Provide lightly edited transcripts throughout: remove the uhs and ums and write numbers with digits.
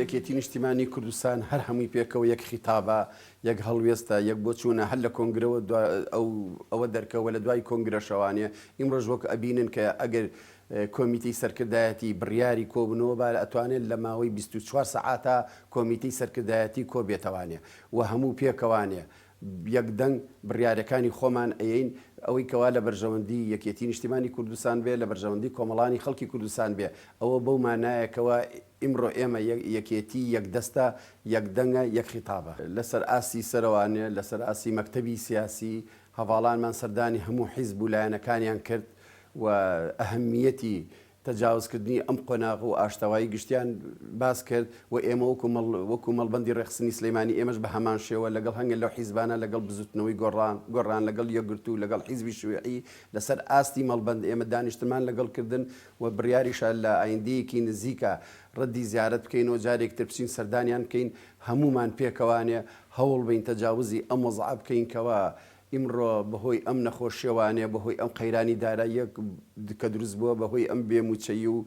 یەکێتی نیشتیمانی کوردستان هەر هەمووی پێکەوە یەک خیتابە یەک هەڵوێستە یەک بۆ چوونە هەر لە کۆنگرەوە ئەوە دەرکەوە لە دوای کۆنگرە شەوانێ ئیمڕۆژ وەک ئەبینن کە ئەگەر کۆمیتی سەرکردایەتی بڕیاری کۆبنەوە با ئەتوانێت لە ماوەی 24 سەعاتە کۆمیتی سەرکردایەتی کۆبێتەوانێ و هەموو پێکەوانێ یەکدەنگ بڕیارەکانی خۆمان ئەین ئەوەی کەوا لە بەرژەوەندی یەکێتی نیشتیمانی کوردستان بێ لە بەرژەوەندی کۆمەڵانی خەڵکی کوردستان بێ ئەوە بەو مانایەکەوە ئیمڕۆ ئێمە یەکێتی یەکدەستە یەکدەنگە یەک خیتابە لەسەر ئاسی سەرەوانێ لەسەر ئاسی مەکتەبی سیاسی هەواڵانمان سەردانی هەموو حیزب و لایەنەکانیان کرد و ئەهەمیەتی تەجاوزکردنی ئەم قۆناغ و ئاشتەوایی گشتیان باس کرد و ئێمە وەکو مەڵبەندی ڕێخستنی سلەیمانی ئێمەش بە هەمان شێوە لەگەڵ هەنگە لەو حیزبانە لەگەڵ بزوتنەوەی گۆڕان لەگەڵ یەکگرت و لەگەڵ حیزبی شوێعی لەسەر ئاستی مەڵبەند ئێمە دانیشتمان لەگەڵکردن و بڕیاریشان لە ئایندەیەکی نزیکە ڕەدی زیارەت بکەینەوە جارێک تر بچین سەردانیان بکەین هەمومان پێکەوانێ هەوڵ بین تەجاوزی ئەم وەزعە بکەینکەوە ئیمڕۆ بەهۆی ئەم نەخۆشیەوانێ بەهۆی ئەم قەیرانی داراییەک کە دروست بووە بەهۆی ئەم بێموچەیی و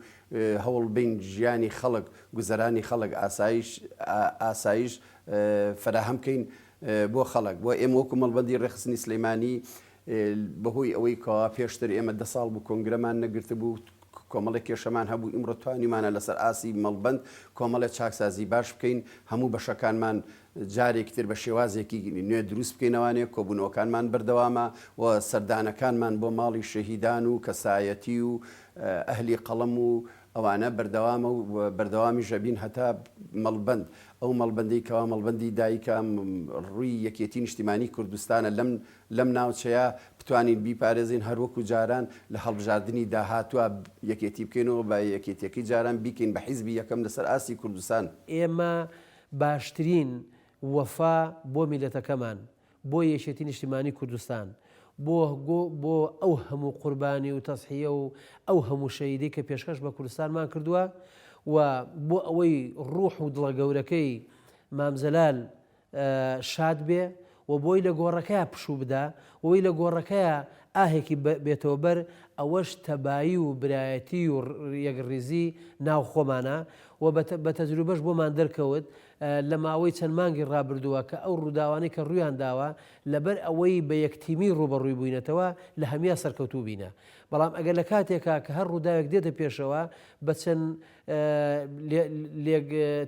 هەوڵ بین ژیانی خەڵک گوزەرانی خەڵک ئاسایش فراهەم بکەین بۆ خەڵک بۆ ئێمە وەکو مەڵبەندی ڕێخستنی سلەیمانی بەهۆی ئەوەی کەوا پێشتر ئێمە 10 ساڵ بوو کۆنگرەمان نەگرتە بوو کۆمەڵی کێشەمان هەبوو ئیمڕۆ توانیمانە لەسەر ئاسی مەڵبەند کۆمەڵە چاکسازی باش بکەین هەموو بەشەکانمان جارێکی تر بە شێوازێکی نوێ دروست بکەینەوانێ کۆبوونەوەکانمان بەردەوامە و سەردانەکانمان بۆ ماڵی شەهیدان و کەسایەتی و ئەهلی قەڵەم و ئەوانە بەردەوامە و بەردەوامی ژەبین هەتا مەڵبەند ئەو مەڵبەندی کەوا مەڵبەندی دایکە ڕووی یەکێتی نیشتیمانی کوردستانە لەم ناوچەیە بتوانین بیپارێزین هەروەکو جاران لە هەڵبژاردننی داهاتووە یەکێتی بکەینەوە بە یەکێتیەکەی جاران بیکەین بە حیزبی یەکەم لەسەر ئاسی کوردستان ئێمە باشترین وەفا بۆ میلەتەکەمان بۆ یەکێتی نیشتیمانی کوردستان بۆ ئەو هەموو قوربانی و تەسحیە و ئەو هەموو شەهیدی کە پێشکەش بە کوردستانمان کردووە و بۆ ئەوەی ڕوح و دڵە گەورەکەی مامزەلال شاد بێ و بۆی لە گۆڕەکەیە پشوو بدا وی لە گۆڕەکەیە ئاهێکی بێتەوە بەر ئەوەش تەبایی و برایەتی و یەکڕیزی ناو خۆمانە و بە تەجروبەش بۆمان دەرکەوت لە ماوەی چەند مانگی ڕابردووە کە ئەو ڕووداوانەی کە ڕوویان داوە لەبەر ئەوەی بە یەکتیمی ڕوبەڕووی بووینەتەوە لە هەمیا سەرکەوتوو بینە بەڵام ئەگەر لە کاتێکا کە هەر ڕووداوێک دێتە پێشەوە بە چەند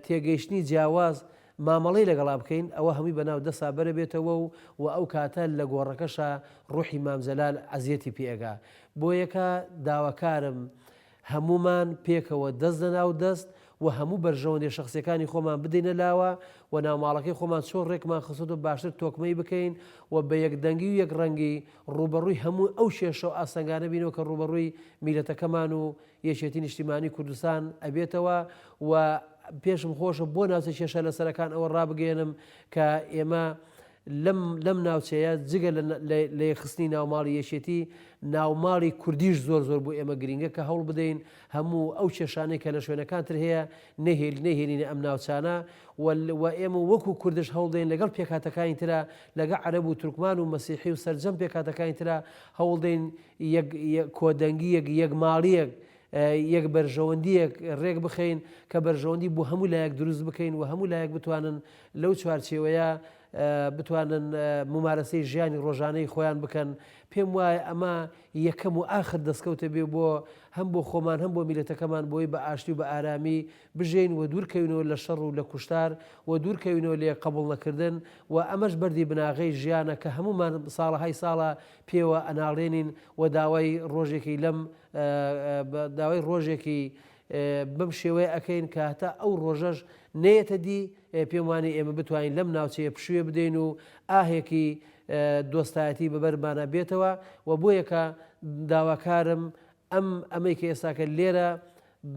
تێگەیشتنی جیاواز مامەڵەی لەگەڵا بکەین ئەوە هەمووی بەناو دەسا بەرە بێتەوە و ئەو کاتە لە گۆڕەکەشە ڕوحی مامزەلال عەزیەتی پێگا بۆ یەکە داواکارم هەمومان پێکەوە دەست لەناو دەست و هەموو بەرژەوەندی شخصیەکانی خۆمان بدەینە لاوە و ناوماڵەکەی خۆمان چۆن ڕێکمان خستوت و باشتر تۆکمەی بکەین و بە یەکدەنگی و یەکڕەنگی ڕوبەڕووی هەموو ئەو شێشە و ئاسەنگانە بینەوە کە ڕوبەڕووی میلەتەکەمان و یەکێتی نیشتیمانی کوردستان ئەبێتەوە و پێشم خۆشە بۆ ناوچە کێشە لەسەرەکان ئەوە ڕابگەێنم کە ئێمە لەم ناوچەیە جگە لە یەخستنی ناوماڵی یەکێتی ناوماڵی کوردیش زۆر بۆ ئێمە گرینگە کە هەوڵ بدەین هەموو ئەو کێشانەی کە لە شوێنەکانتر هەیە نەهێنینە ئەم ناوچانە و ئێمە وەکو کوردش هەوڵدەین لەگەڵ پێکاتەکانی ترە لەگە عەرەب و تورکمان و مەسیحی و سەرجەم پێکاتەکانی ترە هەوڵدەین کۆدەنگی یەکماڵیەک یەک بەرژەوەندیەک ڕێک بخەین کە بەرژەوەندی بۆ هەموو لایەک دروست بکەین و هەموو لایەک بتوانن لەو چوارچێوەیە بتوانن ممارەسەی ژیانی ڕۆژانەی خۆیان بکەن پێم وایە ئەمە یەکەم و ئاخر دەستکەوتە بێ بۆ هەم بۆ خۆمان هەم بۆ میلەتەکەمان بۆی بە ئاشتی و بە ئارامی بژین و دوورکەوینەوە لە شەڕ و لە کوشتار و دوورکەوینەوە لێ قبوڵ نەکردن و ئەمەش بەردی بناغەی ژیانە کە هەمومان ساڵەهای ساڵە پێوە ئەناڵێنین و داوای ڕۆژێکی داوای ڕۆژێکی بەم شێوەیە ئەەکەین کە هەتا ئەو ڕۆژەش نێتە دی پێم وانێ ئێمە بتوانین لەم ناوچەیە پشوێ بدەین و ئاهێکی دۆستایەتی بەبەرمانە بێتەوە و بۆ یەکە داواکارم ئەمەی کە ئێستاکە لێرە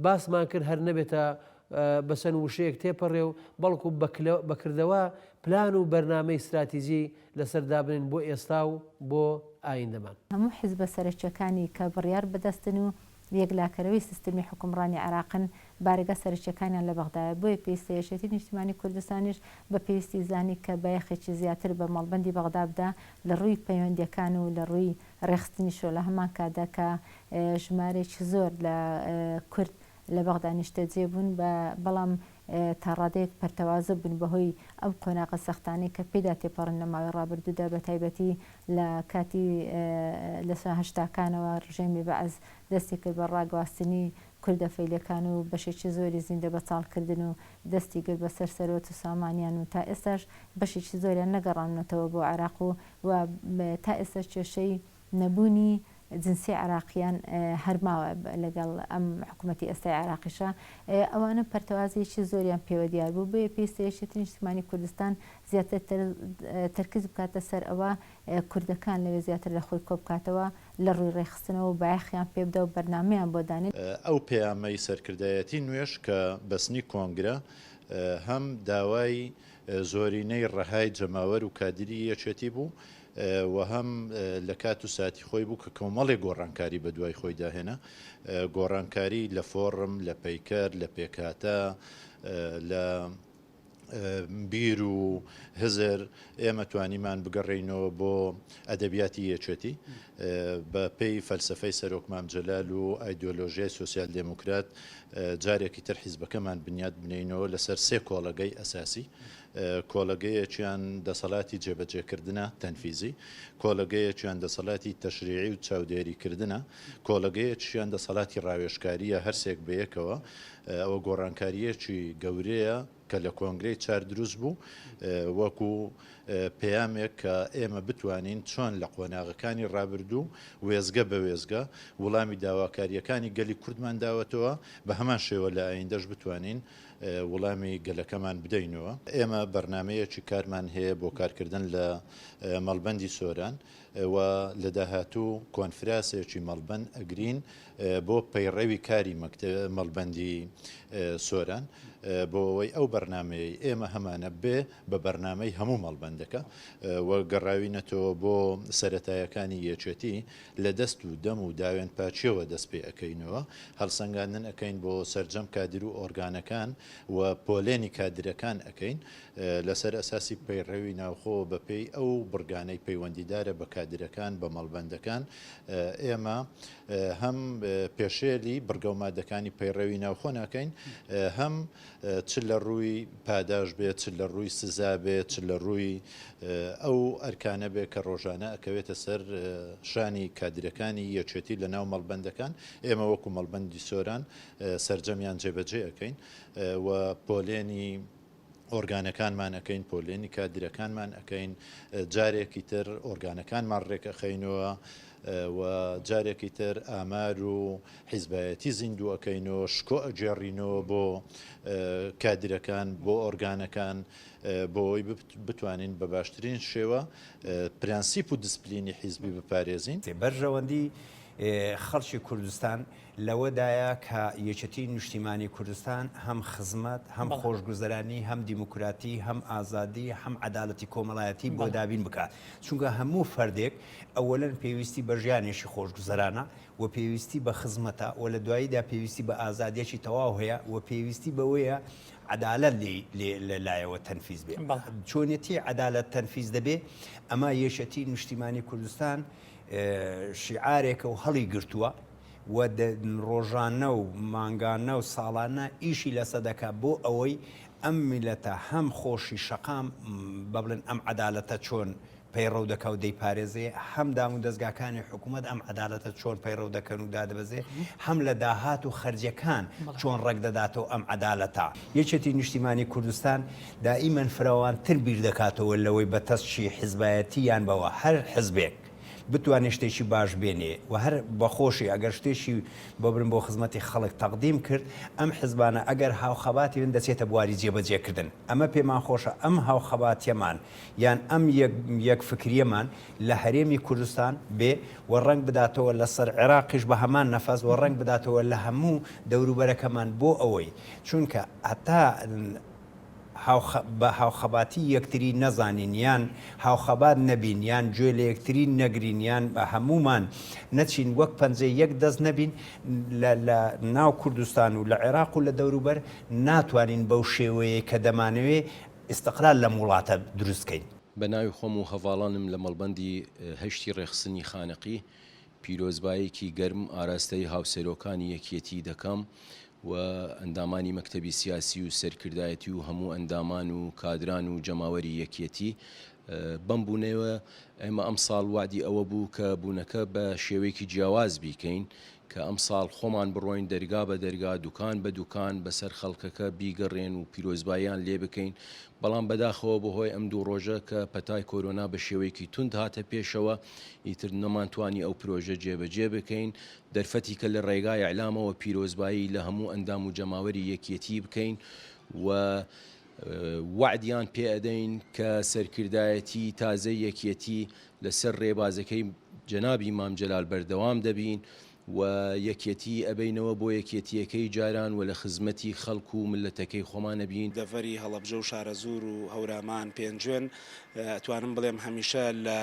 باسمان کرد هەر نەبێتە بەسەن وشەیەک تێپەڕێ و بەڵکو بەکردەوە پلان و بەرنامەی استراتیژی لەسەر دابنین بۆ ئێستا و بۆ ئایندەمان هەموو حیزبە سەرچەکانی کە بڕیار بەدەستن و یەکلاکەرەوەی سیستمی حکومڕانی عێراقن بارگە سەرچەکانیان لە بەغدایە بۆیە پێویستە یەکێتی نیشتیمانی کوردستانیش بە پێویستی زانی کە بایەخێکی زیاتر بە مەڵبەندی بەغدا بدا لە ڕووی پەیوەندیەکان و لە ڕووی ڕێخستنیشەوە لە هەمان کادا کە ژمارێکی زۆر لە کورد لە بەغدا نیشتەجێ بوون بەڵام تا ڕادەیەک پەرتەوازە بوون بەهۆی ئەو قۆناغە سەختانەی کە پێدا تێپەڕن لە ماوەی ڕابردوودا بە تایبەتی لە کاتی لە هەشتاکانەوە ڕژێمی بەعەز دەستی کرد بە ڕاگواستنی کوردە فەیلەکان و بەشێکی زۆری زیندە بەچاڵکردن و دەستی کرد بە سەرسەرۆت و سامانیان و تا ئێستاش بەشێکی زۆریان نەگەڕانەتەوە بۆ عێراق و تا ئێستا کێشەی نەبوونی جنسی عراقیان هەرماوە لەگەڵ ئەم حکوومەتی ئێستای عراقیشە ئەوانە پەرتەوازێکی زۆریان پێوە دیار بوو بۆیە پێویستە یەکێتی نیشتیمانی کوردستان زیاتر تەرکیز بکاتە سەر ئەوە کوردەکان لەوێ زیاتر لە خۆی کۆ بکاتەوە لە ڕووی ڕێخستنەوە و بایەخیان پێ بدە و بەرنامەیان بۆ دانێت ئەو پەیامەی سەرکردایەتی نوێش کە بەسنی کۆنگرە هەم داوای زۆرینەی ڕەهای جەماوەر و کادری یەکێتی بوو و هەم لە کات و ساتی خۆی بوو کە کۆمەڵێک گۆڕانکاری بە دوای خۆی داهێنا گۆڕانکاری لە فۆڕم لە پەیکەر لە پێکاتە لە بیر و هزر ئێمە توانیمان بگەڕێینەوە بۆ ئەدەبیاتی یەکێتی بە پێی فەلسفەی سەرۆک مام جەلال و ئایدۆلۆژیای سۆسیال دموکرات جارێکی تر حیزبەکەمان بنیاد بنینەوە لەسەر سێ کۆڵەگەی ئەساسی کۆڵەگەیەکیان دەسەڵاتی جێبەجێکردنە تەنفیزی کۆڵەگەیەکیان دەسەڵاتی تەشریعی و چاودێریکردنە کۆڵەگەیەکیان دەسەڵاتی ڕاوێژکاریە هەرسێک بەیەکەوە ئەوە گۆڕانکاریەکی گەورەیە کە لە کۆنگرەی چار دروست بوو وەکو پەیامێک کە ئێمە بتوانین چۆن لە قۆناغەکانی ڕابردوو وێزگە بە وێزگە وەڵامی داواکاریەکانی گەلی کوردمان داوەتەوە بە هەمان شێوە لە ئایندەش بتوانین وەڵامی گەلەکەمان بدەینەوە ئێمە بەرنمەیەکی کارمان هەیە بۆ کارکردن لە مەڵبەندی سۆران و لە داهاتوو کۆنفرانسێکی مەڵبەند ئەگرین بۆ پەیڕەوی کاری مەڵبەندی سۆران بۆ ئەوەی ئەو بەرنمەی ئێمە هەمانە بێ بە بەرنمەی هەموو مەڵبەندەکە وە گەڕاوینەتەوە بۆ سەرەتایەکانی یەکێتی لە دەست و دەم و داوێن پاچیەوە دەست پێ ئەەکەینەوە هەڵسەنگاندن ئەەکەین بۆ سەرجەم کادر و ئۆرگانەکان و پۆلێنی کادرەکان ئەەکەین لەسەر ئەساسی پەیڕەوی ناوخۆ بە پێی ئەو بڕگانەی پەیوەندیدارە بە کادرەکان بە مەڵبەندەکان ئێمە هەم پێشێلی بڕگە و مادەکانی پەیڕەوی ناوخۆ ناکەین هەم چ لە ڕووی پاداش بێت چ لە ڕووی سزا بێت چ لە ڕووی ئەو ئەرکانە بێت کە ڕۆژانە ئەکەوێتە سەر شانی کادرەکانی یەکێتی لە ناو مەڵبەندەکان ئێمە وەکو مەڵبەندی سۆران سەرجەمیان جێبەجێ ئەەکەین و پۆلێنی ئۆرگانەکانمان ئەەکەین پۆلێنی کادرەکانمان ئەەکەین جارێکی تر ئۆرگانەکانمان ڕێکەخەینەوە و جارێکی تر ئامار و حیزبایەتی زیندووەکەینەوە شکۆ ئەجێڕینەوە بۆ کادرەکان بۆ ئۆرگانەکان بۆ ئەوی بتوانین بە باشترین شێوە پرەنسیپ و دیسپلینی حیزبی بپارێزین بەرژەوەندی خەڵکی کوردستان لەوەدایە کە یەکێتی نیشتیمانی کوردستان هەم خزمەت هەم خۆشگوزەرانی هەم دیموکراتی هەم ئازادی هەم عەدالەتی کۆمەڵایەتی بۆ دابین بکات چونکە هەموو فەردێک ئەوەلەن پێویستی بە ژیانێکی خۆشگوزەرانە و پێویستی بە خزمەتە و لە دواییدا پێویستی بە ئازادیەکی تەواو هەیە و پێویستی بەوەیە عدالت لەلایەوە تەنفیز بێ چۆنێتی عدالت تەنفیز دەبێ ئەمە یەکێتی نیشتیمانی کوردستان شیعارێکە و هەڵی گرتووە و ڕۆژانە و مانگانە و ساڵانە ئیشی لەسە دەکات بۆ ئەوەی ئەم میلەتە هەم خۆشی شەقام ببڵێن ئەم عەدالەتە چۆن پەیڕەو دەکە و دەیپارێزێ هەم دام و دەستگاکانی حکوومەت ئەم عەدالەتە چۆن پەیڕەو دەکەن و دادەبەزێ هەم لە داهات و خەرجەکان چۆن ڕێک دەداتەوە ئەم عەدالەتە یەکێتی نیشتیمانی کوردستان دائیمەن فراوانتر بیر دەکاتەوە لەوەی بە تەسچی حیزبایەتی یان بەوە هەر حیزبێک بتوانێت شتێکی باش بێنێ و هەر بەخۆشی ئەگەر شتێکی ببرن بۆ خزمەتی خەڵک تەقدیم کرد ئەم حیزبانە ئەگەر هاوخەباتی بن دەچێتە بواری جێبەجێکردن ئەمە پێمان خۆشە ئەم هاوخەباتیەمان یان ئەم یەک فکریەمان لە هەرێمی کوردستان بێ و ڕەنگ بداتەوە لەسەر عێراقیش بە هەمان نەفەس و ڕەنگ بداتەوە لە هەموو دەوروبەرەکەمان بۆ ئەوەی چونکە هەتا بە هاوخەباتی یەکتری نەزانین یان هاوخەبات نەبین یان گوێ لە یەکتری نەگرین یان بە هەمومان نەچین وەک پەنجەی یەک دەست نەبین لە ناو کوردستان و لە عێراق و لە دەوروبەر ناتوانین بەو شێوەیە کە دەمانەوێ ئیستقلال لە وڵاتە دروستکەین. بە ناوی خۆم و هەواڵانم لە مەڵبەندی هەشتی ڕێخستنی خانەقی پیرۆزبایەکی گەرم ئاراستەی هاوسەرۆکانی یەکێتی دەکەم و ئەندامانی مەکتەبی سیاسی و سەرکردایەتی و هەموو ئەندامان و کادران و جەماوەری یەکیەتی بەم بوونەوە ئێمە ئەم ساڵ وعدی ئەوە بوو کە بوونەکە بە شێوەیەکی جیاواز بیکەین کە ئەم ساڵ خۆمان بڕۆین دەرگا بە دەرگا دوکان بە دوکان بەسەر خەڵکەکە بیگەڕێن و پیرۆزباییان لێ بکەین بەڵام بەداخەوە بەهۆی ئەم دوو ڕۆژە کە پەتای کۆرۆنا بە شێوەیەکی تند هاتە پێشەوە ئیتر نەمانتوانی ئەو پرۆژە جێبەجێ بکەین دەرفەتی کە لە ڕێگای ئەعلامەوە پیرۆزبایی لە هەموو ئەندام و جەماوەری یەکیەتی بکەین و وعدیان پێ ئەدەین کە سەرکردایەتی تازەی یەکیەتی لەسەر ڕێبازەکەی جەنابی مام جەلال بەردەوام دەبین و یەکێتی ئەبینەوە بۆ یەکێتیەکەی جاران و لە خزمەتی خەڵک و ملەتەکەی خۆمان نەبین. دەڤەری هەڵەبجە و شارەزور و هەورامان پێنجێن توانم بڵێم هەمیشە لە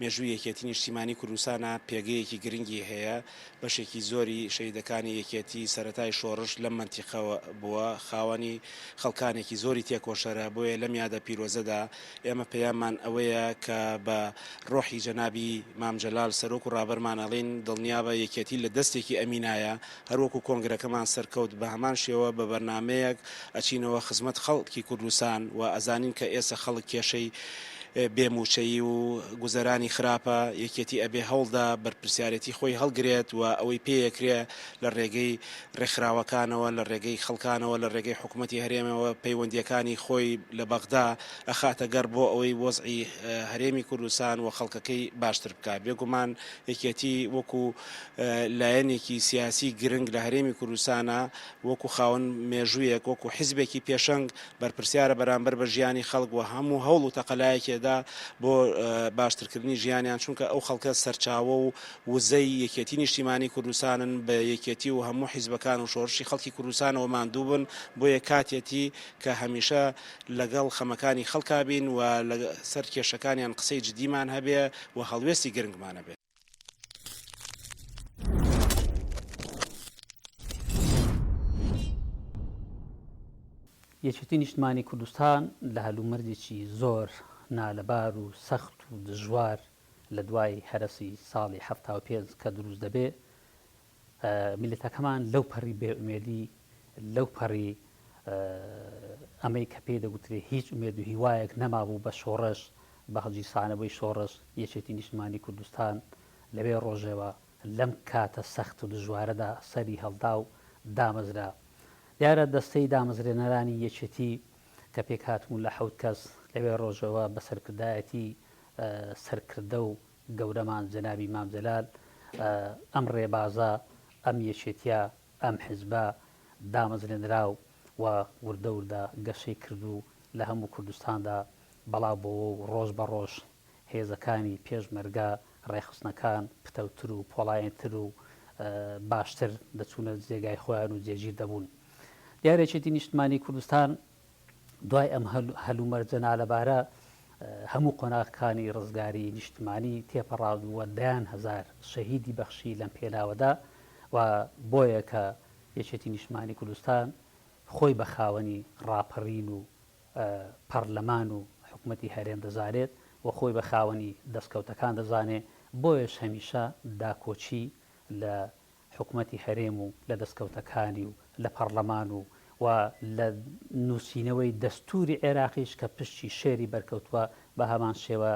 مێژووی یەکێتی نیشتیمانی کوردستانە پێگەیەکی گرنگی هەیە بەشێکی زۆری شەیدەکانی یەکێتی سەرەتای شۆڕش لەم منتیقەوە بووە خاوەنی خەڵکانێکی زۆری تێکۆشەرە بۆیە لەم یادە پیرۆزەدا ئێمە پەیامان ئەوەیە کە بە ڕۆحی جەنابی مام جەلال سەرۆک و ڕابەرمان ئەڵێن دڵنیابە یەکێتی لە دەستێکی ئەمینایە هەروەکو کۆنگرەکەمان سەرکەوت بە هەمان شێوە بە بەرنمەیەک ئەچینەوە خزمەت خەڵکی کوردستان و ئەزانین کە ئێستا خەڵک کێشەی بێموچەیی و گوزەرانی خراپە یەکێتی ئەبێ هەوڵدا بەرپرسیارەتی خۆی هەڵگرێت و ئەوەی پێیەکرێ لە ڕێگەی ڕێکخراوەکانەوە لە ڕێگەی خەڵکانەوە لە ڕێگەی حکوومەتی هەرێمەوە پەیوەندیەکانی خۆی لە بەغدا ئەخاتە گەر بۆ ئەوەی وەزعی هەرێمی کوردستان و خەڵکەکەی باشتر بکات بێگومان یەکێتی وەکو لایەنێکی سیاسی گرنگ لە هەرێمی کوردستانە وەکو خاوەن مێژوویەک وەکو حیزبێکی پێشەنگ بەرپرسیارە بەرامبەر بە ژیانی خەڵک و هەموو هەوڵ و تەقەلایەکێ بۆ باشترکردنی ژیانیان چونکە ئەو خەڵکە سەرچاوە و وزەی یەکێتی نیشتیمانی کوردستانن بە یەکێتی و هەموو حیزبەکان و شۆڕشی خەڵکی کوردستانەوە ماندوو بن بۆیە کاتێتی کە هەمیشە لەگەڵ خەمەکانی خەڵکا بین و سەر کێشەکانیان قسەی جدیمان هەبێ و هەڵوێستی گرنگمانە بێت. یەکێتی نیشتیمانی کوردستان لە هەلومەرجێکی زۆر نالەبار و سەخت و دژوار لە دوای هەرەسی ساڵی 75 کە دروست دەبێ میلەتەکەمان لەو پەڕی بێئومێدی لەو پەڕی ئەمەی کە پێی دەگوترێ هیچ ئومێد و هیوایەک نەمابوو بە شۆڕش بە هەڵگیرسانەوەی شۆڕش یەکێتی نیشتیمانی کوردستان لەوێ ڕۆژێوە لەم کاتە سەخت و دژوارەدا سەری هەڵدا و دامەزرا دیارە دەستەی دامەزرێنەرانی یەکێتی کە پێک هاتوون لە 7 کەس لەوێ ڕۆژەوە بە سەرکردایەتی سەرکردە و گەورەمان جەنابی مام جەلال ئەم ڕێبازە ئەم یەکێتیە ئەم حیزبە دامەزرێنراو و وردە وردە گەشەی کرد و لە هەموو کوردستاندا بەڵاو بۆەوە و ڕۆژ بە ڕۆژ هێزەکانی پێشمەرگە ڕێخستنەکان پتەوتر و پۆڵایەنتر و باشتر دەچوونە جێگای خۆیان و جێگیر دەبوون. دیارێکێتی نیشتیمانی کوردستان دوای ئەم هەلومەرجە نالەبارە هەموو قۆناغەکانی ڕزگاری نیشتیمانی تێپەڕاون و 10,000 شەهیدی بەخشی لەم پێناوەدا و بۆیە کە یەکێتی نیشتیمانی کوردستان خۆی بە خاوەنی ڕاپەڕین و پەرلەمان و حکوومەتی هەرێم دەزانێت و خۆی بە خاوەنی دەستکەوتەکان دەزانێت بۆیەش هەمیشە داکۆچی لە حکوومەتی هەرێم و لە دەستکەوتەکانی و لە پەرلەمان و لە نووسینەوەی دەستوری عێراقیش کە پشتی شێری بەرکەوتووە بە هەمان شێوە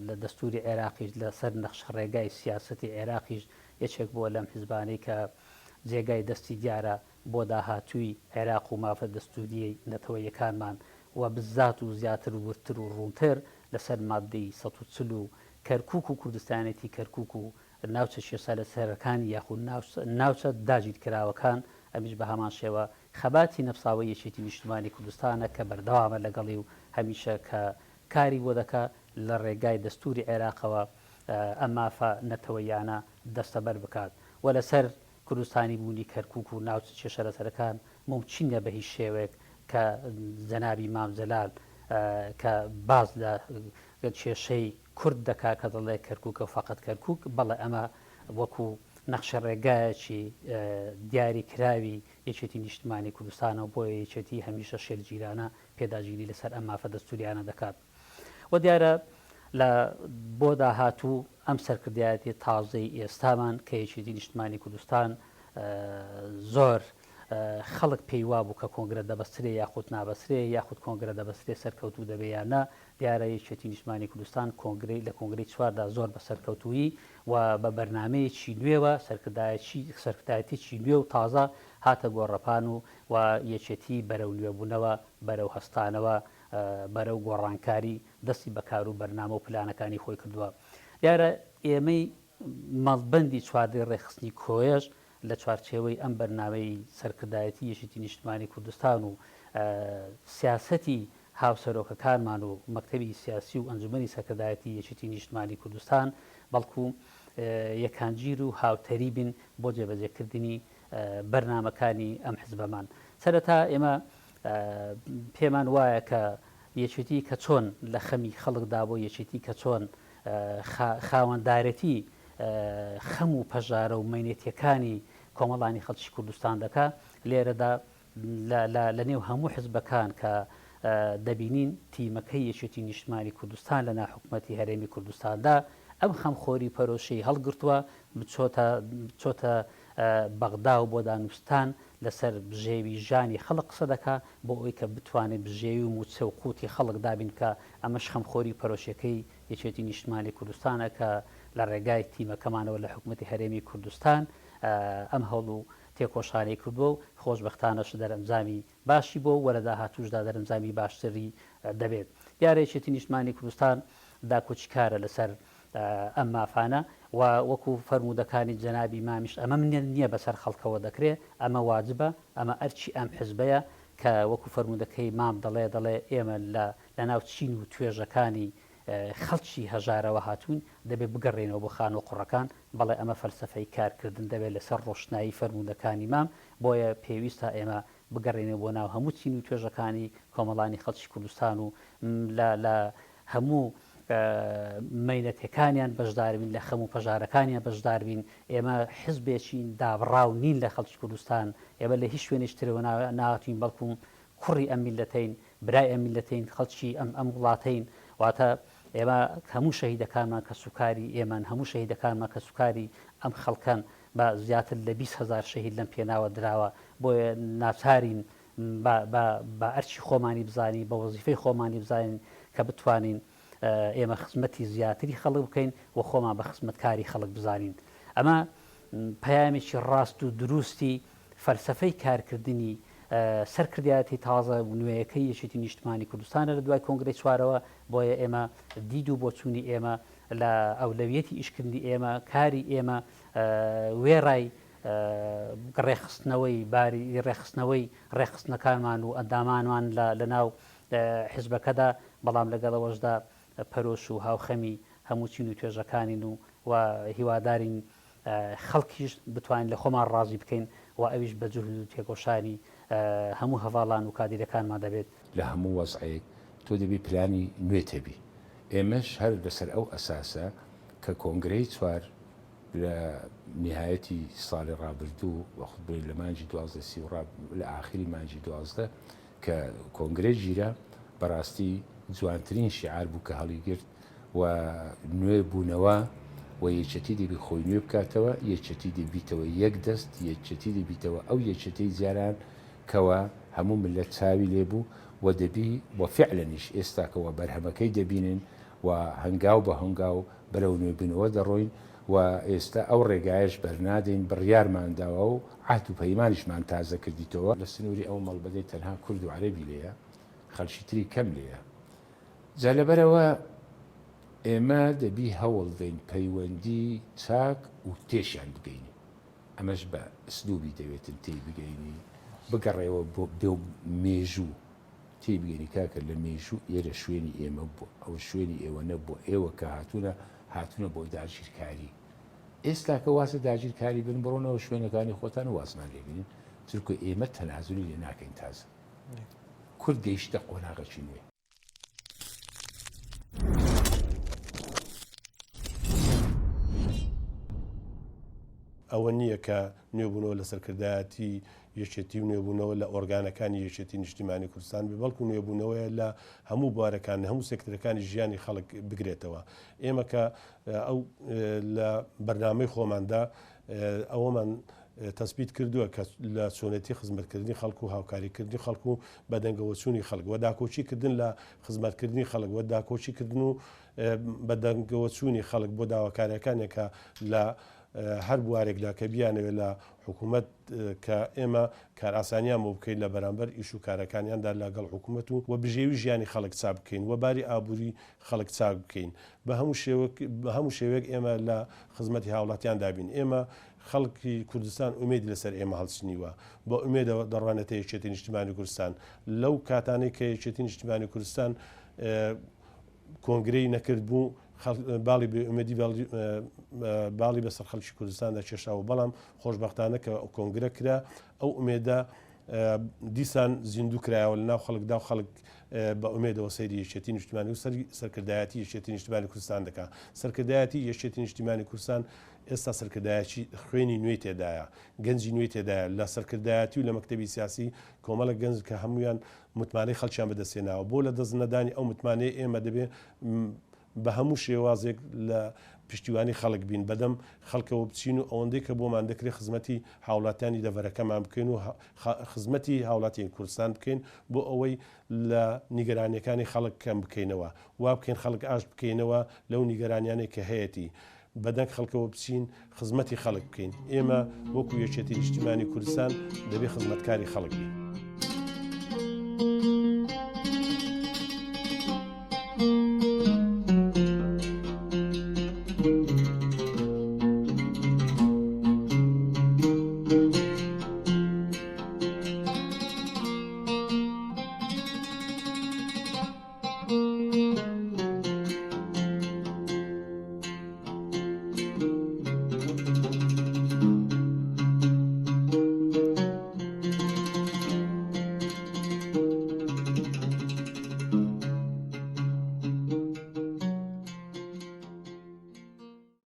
لە دەستوری عێراقیش لەسەر نەخش ڕێگای سیاسەتی عێراقیش یەکێک بووە لەم حیزبانەی کە جێگای دەستی دیارە بۆ داهاتووی عێراق و مافە دەستوریەی نەتەوەیەکانمان و بزات و زیاتر و ورتر و ڕوونتر لەسەر مادەی 140 و کەرکووک و کوردستانێتی کەرکووک و ناوچە شێسە لە سەرەکانی یاخود ناوچە داگیر کراوەکان ئەمیش بە هەمان شێوە خەباتی نەفساوی یەکێتی نیشتیمانی کوردستانە کە بەردەوامە لەگەڵی و هەمیشە کە کاری بۆ دەکا لە ڕێگای دەستوری عێراقەوە ئەم مافە نەتەوەیانە دەستەبەر بکات و لەسەر کوردستانی بوونی کەرکووک و ناوچە چێشە لە سەرەکان ممچینە بە هیچ شێوەیەک کە جەنابی مام جەلال کە باز لە کێشەی کورد دەکا کە دەڵێ کەرکووکە و فەقەت کەرکووک بەڵێ ئەمە وەکو نەخشە ڕێگایەکی دیاری کراوی یەکێتی نیشتیمانی کوردستانەوە بۆ یەکێتی هەمیشە شێرگیرانە پێداگیری لەسەر ئەم مافە دەستوریانە دەکات و دیارە لە بۆ داهاتوو ئەم سەرکردایەتی تازەی ئێستامان کە یەکێتی نیشتیمانی کوردستان زۆر خەڵک پێیوا بوو کە کۆنگرە دەبەسترێ یاخود نابەسرێ یاخود کۆنگرە دەبەسترێ سەرکەوتو دەبێیانە دیارە یەکێتی نیشتیمانی کوردستان کۆنگرەی لە کۆنگرەی چواردا زۆر بە سەرکەوتووی و بە بەرنمەیەکی نوێوە سەرکردایەتێکی نوێ و تازە هاتە گۆڕەپان و یەکێتی بەرەو نوێبوونەوە بەرەو هەستانەوە بەرەو گۆڕانکاری دەستی بەکار و بەرنامە و پلانەکانی خۆی کردووە. دیارە ئێمەی مەڵبەندی چواردەی ڕێخستنی کۆیەش لە چوارچێوەی ئەم بەرنامەی سەرکردایەتی یەکێتی نیشتیمانی کوردستان و سیاسەتی هاوسەرۆکەکانمان و مەکتەبی سیاسی و ئەنجومەنی سەرکردایەتی یەکێتی نیشتیمانی کوردستان بەڵکو یەکانگیر و هاوتەری بن بۆ جێبەجێکردنی بەرنامەکانی ئەم حزبەمان. سەرەتا ئێمە پێمان وایە کە یەکێتی کە چۆن لە خەمی خەڵکدا بۆ یەکێتی کە چۆن خاوەندارەتی خەم و پەژارە و مەینێتیەکانی کۆمەڵانی خەڵکی کوردستان دەکا لێرەدا لە نێو هەموو حزبەکان کە دەبینین تیمەکەی یەکێتی نیشتیمانی کوردستان لە ناحکومەتی هەرێمی کوردستاندا ئەم خەمخۆری پەرۆشەی هەڵگرتووە بچۆتە بەغدا و بۆ دانوستان لەسەر بژێوی ژانی خەڵک قسە دەکا بۆ ئەوەی کە بتوانێت بژێوی و موچە و قوتی خەڵک دابین کە ئەمەش خەمخۆری پەرۆشەکەی یەکێتی نیشتیمانی کوردستانە کە لە ڕێگای تیمەکەمانەوە لە حکوومەتی هەرێمی کوردستان ئەم هەڵ و تێکۆشانەی کردووە و خۆشبەختانەش دەرەنجامی باشی بۆ وەرە داهاتووشدا دەرەنجامی باشتری دەبێت. دیارە یەکێتی نیشتیمانی کوردستان داکۆچیکارە لەسەر ئەم مافانە و وەکو فەرمودەکانی جەنابی مامیش ئەمە نییە بەسەر خەڵکەوە دەکرێت ئەمە واجبە ئەمە ئەرچی ئەم حزبەیە کە وەکو فەرمودەکەی مام دەڵێ ئێمە لە ناو چین و توێژەکانی خەڵکی هەژارەوە هاتوون دەبێت بگەڕێنەوە بۆ خان و قوڕەکان بەڵێ ئەمە فەلسەفەی کارکردن دەبێت لەسەر ڕۆشنایی فەرمودەکانی مام بۆیە پێویستە ئێمە بگەڕێنەوە بۆ ناو هەموو چین و توێژەکانی کۆمەڵانی خەڵکی کوردستان و لە هەموو مەینەتەکانیان بەشداربین لە خەم و پەژارەکانیان بەشداربین. ئێمە حزبێکی دابڕاو نین لە خەڵکی کوردستان ئێمە لە هیچ شوێنێشترەوە ناهاتوین بەڵکوم کوڕی ئەم میلەتین برای ئەم میلەتین خەڵکی ئەم وڵاتین واتە ئێمە هەموو شەهیدەکانمان کە سوکاری ئێمەن هەموو شەهیدەکانمان کە سوکاری ئەم خەڵکەن بە زیاتر لە 20,000 شەهید لەم پێناوە دراوە بۆیە ناچارین بە ئەرچی خۆمانی بزانین بە وەزیفەی خۆمانی بزانین کە بتوانین ئێمە خزمەتی زیاتری خەڵک بکەین و خۆمان بە خزمەتکاری خەڵک بزانین. ئەمە پەیامێکی ڕاست و دروستی فەلسەفەی کارکردنی سەرکردایەتی تازە نوێیەکەی یەکێتی نیشتیمانی کوردستانە لە دوای کۆنگرەی چوارەوە بۆیە ئێمە دید و بۆچوونی ئێمە لە ئەولەویەتی ئیشکردنی ئێمە کاری ئێمە وێڕای ڕێخستنەوەی باری ڕێخستنەکانمان و ئەندامانمان لە ناو حزبەکەدا بەڵام لەگەڵەوەشدا پەرۆش و هاوخەمی هەموو چین و توێژەکانین و هیوادارین خەڵکیش بتوانین لە خۆمان ڕازی بکەین و ئەویش بە جوهد و تێکۆشانی هەموو هەواڵان و کادیرەکانمان دەبێت. لە هەموو وەزعەیەک تۆ دەبی پلانی نوێ تەبی. ئێمەش هەر لەسەر ئەو ئەساسە کە کۆنگرەی چوار لە نهایەتی ساڵی ڕابردوو وەخبێت لە مانجی 12 لە ئاخری مانجی 12 کە کۆنگرەی ژیرە بەڕاستی جوانترین شیعار بوو کە هەڵی گرت و نوێ بوونەوە و یەکێتی دەبی خۆی نوێ بکاتەوە یەکێتی دەبیتەوە یەک دەست یەکێتی دەبیتەوە ئەو یەکێتی جاران کەوە هەموو ملت چاوی لێبوو و دەبی وە فعلەنیش ئێستاکەوە بەرهەمەکەی دەبینن و هەنگاو بە هەنگاو بەرەو نوێبنەوە دەڕۆین و ئێستا ئەو ڕێگایش بەرنادەین بڕیارمانداوە و عهد و پەیمانیشمان تازە کردیتەوە لە سنووری ئەو مەڵبەدەی تەنها کورد و عەرەبی لێیە خەڵکی تری کەم لێیە. جا لەبەرەوە ئێمە دەبی هەوڵ دەین پەیوەندی چاک و تێشیان بگەینی ئەمەش بە ئسلوبی دەوێتن تێی بگەینی بگەڕێەوە بۆ مێژوو تێی بگەینی کاکە لە مێژوو ئێرە شوێنی ئێمە بوو ئەو شوێنی ئێوە نەبووە ئێوە کە هاتوونە بۆ داگیرکاری ئێستا کە واسە داگیرکاری بن بڕۆنەوە شوێنەکانی خۆتان و وازمان لێبینین چونکە ئێمە تەنازولی لێ ناکەین تازە کورد گەیشتە قۆناغەکی نوێ. ئەوە نییە کە نوێبوونەوە لە سەرکردایەتی یەکێتی و نوێبوونەوە لە ئۆرگانەکانی یەکێتی نیشتیمانی کوردستان بێ بەڵکو نوێبوونەوەیە لە هەموو بوارەکان هەموو سێکتەرەکانی ژیانی خەڵک بگرێتەوە. ئێمە کە ئەو لە بەرنامەی خۆماندا ئەوەمان تەسبیت کردووە کە لە چۆنەتی خزمەتکردنی خەڵکو و هاوکاریکردنی خەڵکو و بەدەنگەوەچوونی خەڵک وە داکۆچیکردن لە خزمەتکردنی خەڵک وە داکۆچیکردن و بەدەنگەوەچوونی خەڵک بۆ داواکاریەکانێکە لە هەر بوارێکدا کە بیانەوێت لە حکوومەت کە ئێمە کار ئاسانیان بۆ بکەین لە بەرامبەر ئیش و کارەکانیاندا لەگەڵ حکوومەت و بژێوی ژیانی خەڵک چاک بکەین و باری ئابووری خەڵک چاک بکەین بە هەموو شێوەیەک ئێمە لە خزمەتی هاوڵاتیان دابین ئێمە خەڵکی کوردستان ئومێدی لەسەر ئێمە هەڵچنیوە بە ئومێدەوە دەڕوانێتە یەکێتی نیشتیمانی کوردستان لەو کاتانەی کە یەکێتی نیشتیمانی کوردستان کۆنگرەی نەکرد بوو باڵی بێئومێدی باڵی بەسەر خەڵکی کوردستاندا کێشاوە بەڵام خۆشبەختانە کە کۆنگرە کرا ئەو ئومێدە دیسان زیندوو کرایەوە لە ناو خەڵکدا و خەڵک بە ئومێدەوە سەیری یەکێتی نیشتیمانی و سەرکردایەتی یەکێتی نیشتیمانی کوردستان دەکات سەرکردایەتی یەکێتی نیشتیمانی کوردستان ئێستا سەرکردایەتی خوێنی نوێی تێدایە گەنجی نوێی تێدایە لە سەرکردایەتی و لە مەکتەبی سیاسی کۆمەڵە گەنج کە هەمویان متمانەی خەڵکیان بەدەستێناوە بۆ لە دەستنەدانی ئەو متمانەی ئێمە دەبێت بە هەموو شێوازێک لە پشتیوانی خەڵک بین بەدەم خەڵکەوە بچین و ئەوەندەی کە بۆمان دەکرێت خزمەتی هاوڵاتیانی دەڤەرەکەمان بکەین و خزمەتی هاوڵاتی کوردستان بکەین بۆ ئەوەی لە نیگەرانیەکانی خەڵک کەم بکەینەوە وا بکەین خەڵک ئاش بکەینەوە لەو نیگەرانیانێک کە هەیەی بەدەنگ خەڵکەوە بچین خزمەتی خەڵک بکەین ئێمە وەکو یەکێتی نیشتیمانی کوردستان دەبێت خزمەتکاری خەڵک بین.